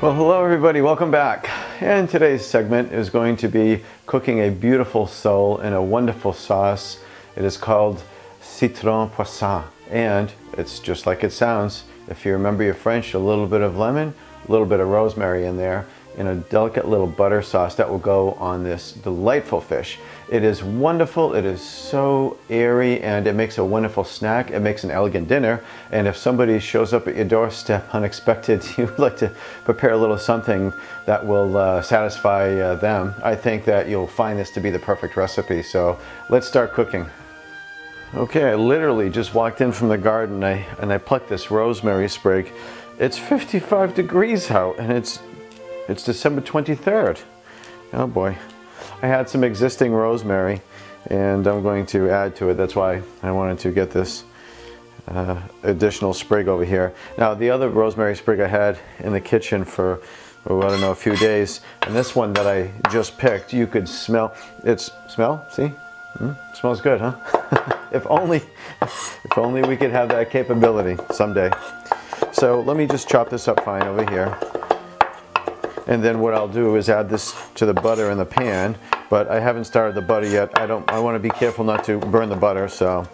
Well, hello everybody, welcome back. And today's segment is going to be cooking a beautiful sole in a wonderful sauce. It is called Citron Poisson, and it's just like it sounds. If you remember your French, a little bit of lemon, a little bit of rosemary in there, in a delicate little butter sauce that will go on this delightful fish. It is wonderful, it is so airy, and it makes a wonderful snack. It makes an elegant dinner, and if somebody shows up at your doorstep unexpected, you'd like to prepare a little something that will satisfy them. I think that you'll find this to be the perfect recipe, so let's start cooking. Okay, I literally just walked in from the garden and I plucked this rosemary sprig. It's 55 degrees out, and it's December 23rd. Oh boy. I had some existing rosemary and I'm going to add to it. That's why I wanted to get this additional sprig over here. Now the other rosemary sprig I had in the kitchen for, oh, I don't know, a few days, and this one that I just picked, you could smell. See? Smells good, huh? If only we could have that capability someday. So let me just chop this up fine over here. And then what I'll do is add this to the butter in the pan, but I haven't started the butter yet. I want to be careful not to burn the butter, so.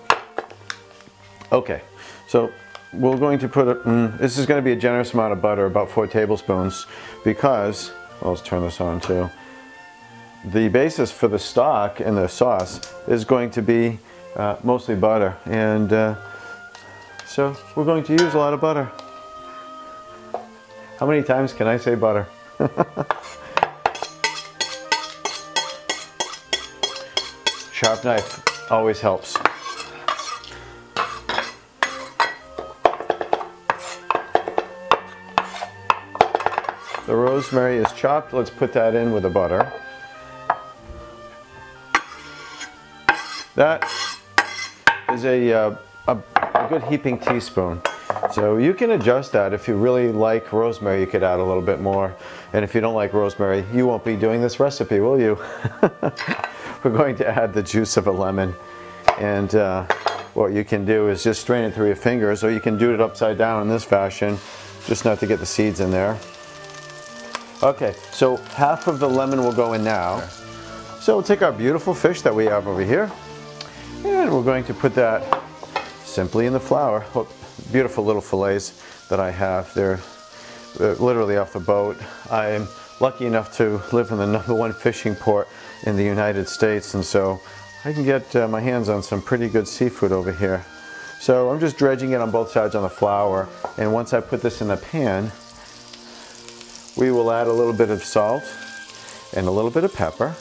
Okay, so we're going to put this is going to be a generous amount of butter, about 4 tablespoons, because, well, let's turn this on too. The basis for the stock and the sauce is going to be mostly butter, and so we're going to use a lot of butter. How many times can I say butter? Sharp knife always helps. The rosemary is chopped. Let's put that in with the butter. That is a good heaping teaspoon. So you can adjust that. If you really like rosemary, you could add a little bit more. And if you don't like rosemary, you won't be doing this recipe, will you? We're going to add the juice of a lemon. And what you can do is just strain it through your fingers, or you can do it upside down in this fashion, just not to get the seeds in there. Okay, so half of the lemon will go in now. So we'll take our beautiful fish that we have over here, and we're going to put that simply in the flour. Beautiful little fillets that I have. They're literally off the boat. I'm lucky enough to live in the #1 fishing port in the United States, and so I can get my hands on some pretty good seafood over here. So I'm just dredging it on both sides on the flour, and once I put this in the pan, we will add a little bit of salt and a little bit of pepper.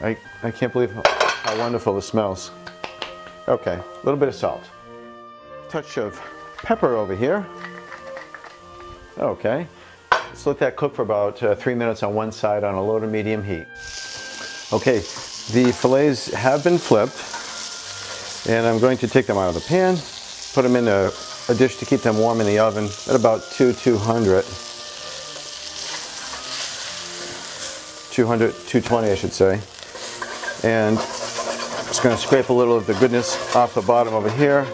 I can't believe how wonderful this smells. Okay, a little bit of salt. Touch of pepper over here. Okay, let's let that cook for about 3 minutes on one side on a low to medium heat. Okay, the fillets have been flipped, and I'm going to take them out of the pan, put them in a dish to keep them warm in the oven at about 200, 220 I should say. And just going to scrape a little of the goodness off the bottom over here,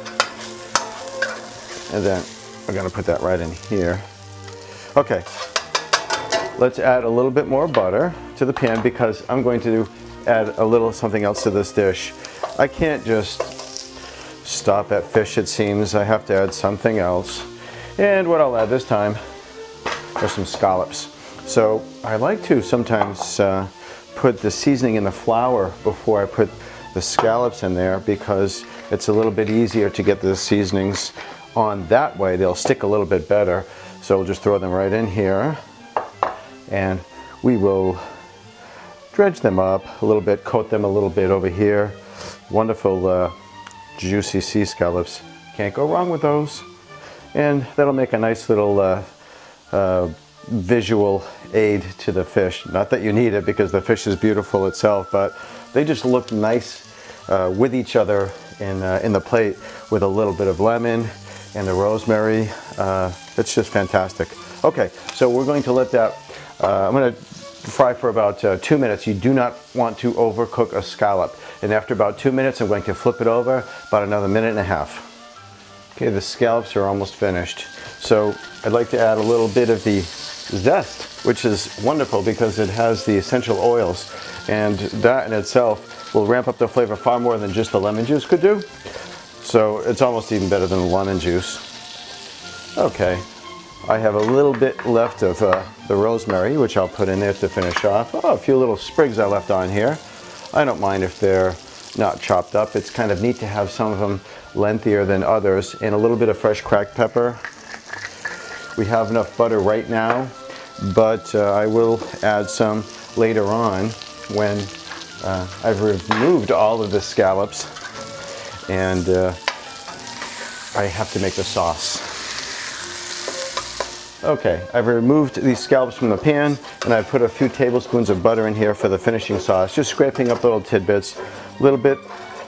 and then we're going to put that right in here. Okay, let's add a little bit more butter to the pan, because I'm going to add a little something else to this dish. I can't just stop at fish, it seems. I have to add something else, and what I'll add this time are some scallops. So I like to sometimes put the seasoning in the flour before I put the scallops in there, because it's a little bit easier to get the seasonings on that way. They'll stick a little bit better. So we'll just throw them right in here, and we will dredge them up a little bit, coat them a little bit over here. Wonderful juicy sea scallops. Can't go wrong with those. And that'll make a nice little visual aid to the fish. Not that you need it, because the fish is beautiful itself, but they just look nice with each other in the plate, with a little bit of lemon and the rosemary. It's just fantastic. Okay, so we're going to let that, I'm going to fry for about 2 minutes. You do not want to overcook a scallop. And after about 2 minutes, I'm going to flip it over, about another minute and a half. Okay, the scallops are almost finished. So I'd like to add a little bit of the zest, which is wonderful because it has the essential oils, and that in itself will ramp up the flavor far more than just the lemon juice could do. So it's almost even better than the lemon juice. Okay, I have a little bit left of the rosemary, which I'll put in there to finish off. Oh, a few little sprigs I left on here. I don't mind if they're not chopped up. It's kind of neat to have some of them lengthier than others, and a little bit of fresh cracked pepper. We have enough butter right now, but I will add some later on when I've removed all of the scallops and I have to make the sauce. Okay, I've removed these scallops from the pan and I've put a few tablespoons of butter in here for the finishing sauce, just scraping up little tidbits, a little bit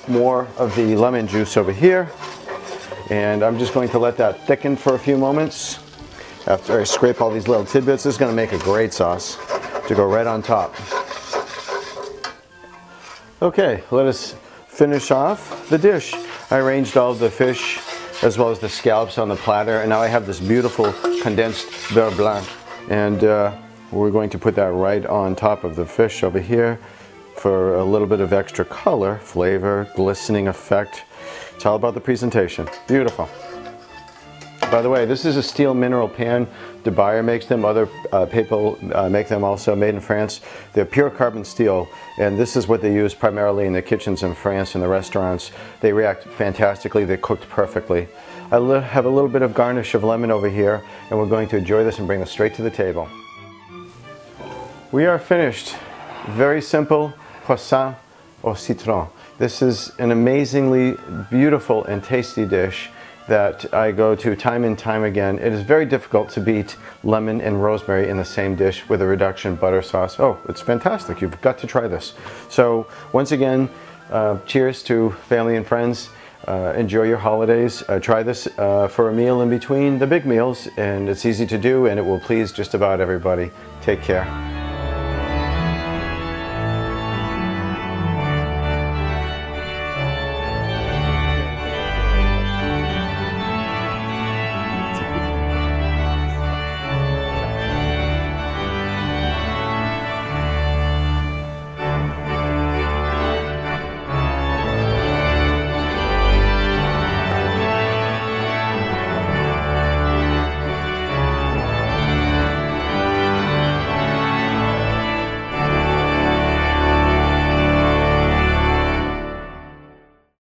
more of the lemon juice over here, and I'm just going to let that thicken for a few moments. After I scrape all these little tidbits, this is going to make a great sauce to go right on top. Okay, let us finish off the dish. I arranged all of the fish as well as the scallops on the platter, and now I have this beautiful condensed beurre blanc, and we're going to put that right on top of the fish over here for a little bit of extra color, flavor, glistening effect. It's all about the presentation. Beautiful. By the way, this is a steel mineral pan. De Beyer makes them. Other people make them also, made in France. They're pure carbon steel, and this is what they use primarily in the kitchens in France and the restaurants. They react fantastically. They're cooked perfectly. I have a little bit of garnish of lemon over here, and we're going to enjoy this and bring this straight to the table. We are finished. Very simple. Poisson Citron. This is an amazingly beautiful and tasty dish that I go to time and time again. It is very difficult to beat lemon and rosemary in the same dish with a reduction butter sauce. Oh, it's fantastic. You've got to try this. So once again, cheers to family and friends. Enjoy your holidays. Try this for a meal in between the big meals, and it's easy to do and it will please just about everybody. Take care.